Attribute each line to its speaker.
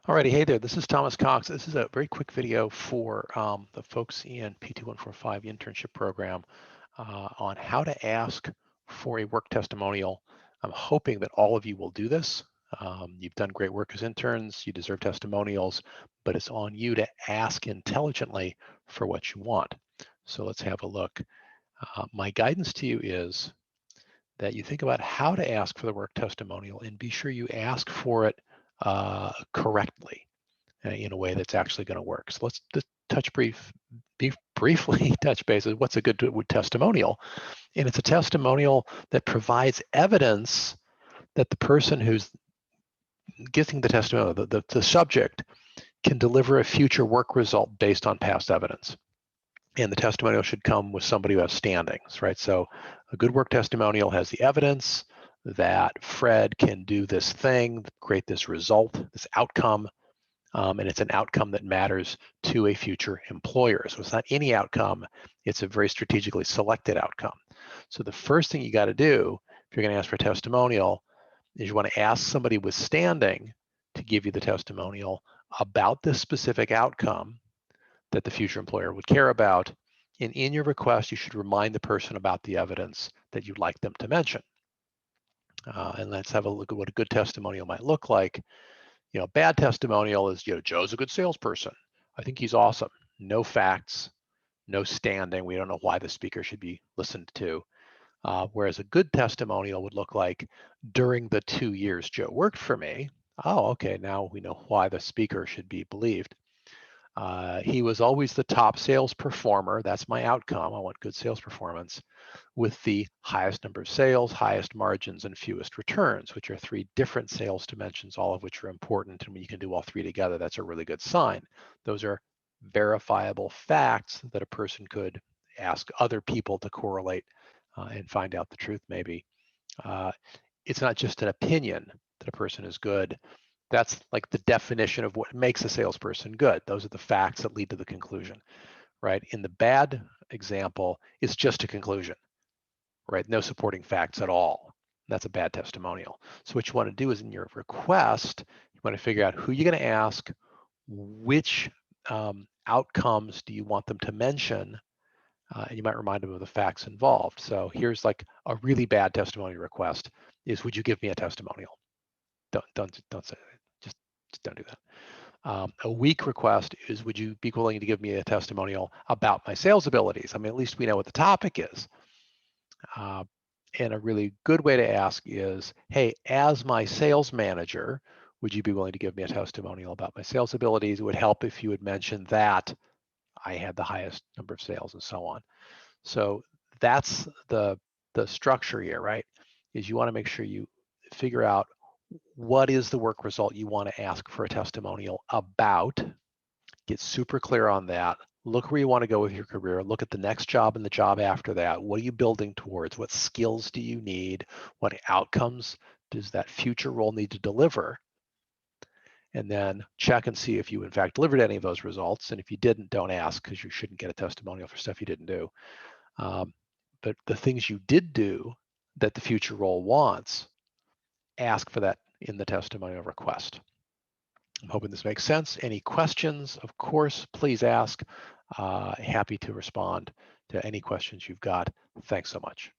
Speaker 1: Alrighty, hey there, this is Thomas Cox. This is a very quick video for the folks in P2145 internship program on how to ask for a work testimonial. I'm hoping that all of you will do this. You've done great work as interns, you deserve testimonials, but it's on you to ask intelligently for what you want. So let's have a look. My guidance to you is that you think about how to ask for the work testimonial and be sure you ask for it correctly in a way that's actually going to work. So let's just briefly touch base on what's a good testimonial. And it's a testimonial that provides evidence that the person who's giving the testimonial, the subject, can deliver a future work result based on past evidence. And the testimonial should come with somebody who has standings, right? So a good work testimonial has the evidence that Fred can do this thing, create this result, this outcome, and it's an outcome that matters to a future employer. So it's not any outcome, it's a very strategically selected outcome. So the first thing you got to do if you're going to ask for a testimonial is you want to ask somebody with standing to give you the testimonial about this specific outcome that the future employer would care about. And in your request, you should remind the person about the evidence that you'd like them to mention. And let's have a look at what a good testimonial might look like. Bad testimonial is, Joe's a good salesperson. I think he's awesome. No facts, no standing. We don't know why the speaker should be listened to. Whereas a good testimonial would look like, during the 2 years Joe worked for me, oh, okay, now we know why the speaker should be believed. He was always the top sales performer. That's my outcome. I want good sales performance with the highest number of sales, highest margins, and fewest returns, which are 3 different sales dimensions, all of which are important. And when you can do all 3 together, that's a really good sign. Those are verifiable facts that a person could ask other people to correlate and find out the truth maybe. It's not just an opinion that a person is good. That's like the definition of what makes a salesperson good. Those are the facts that lead to the conclusion, right? In the bad example, it's just a conclusion, right? No supporting facts at all. That's a bad testimonial. So what you want to do is in your request, you want to figure out who you're going to ask, which outcomes do you want them to mention, and you might remind them of the facts involved. So here's like a really bad testimonial request is, would you give me a testimonial? Don't say that. Just don't do that. A weak request is, would you be willing to give me a testimonial about my sales abilities? I mean, at least we know what the topic is. And a really good way to ask is, hey, as my sales manager, would you be willing to give me a testimonial about my sales abilities? It would help if you had mentioned that I had the highest number of sales and so on. So that's the structure here, right? Is you want to make sure you figure out what is the work result you want to ask for a testimonial about. Get super clear on that. Look where you want to go with your career. Look at the next job and the job after that. What are you building towards? What skills do you need? What outcomes does that future role need to deliver? And then check and see if you in fact delivered any of those results. And if you didn't, don't ask, because you shouldn't get a testimonial for stuff you didn't do. But the things you did do that the future role wants, ask for that in the testimonial request. I'm hoping this makes sense. Any questions, of course, please ask. Happy to respond to any questions you've got. Thanks so much.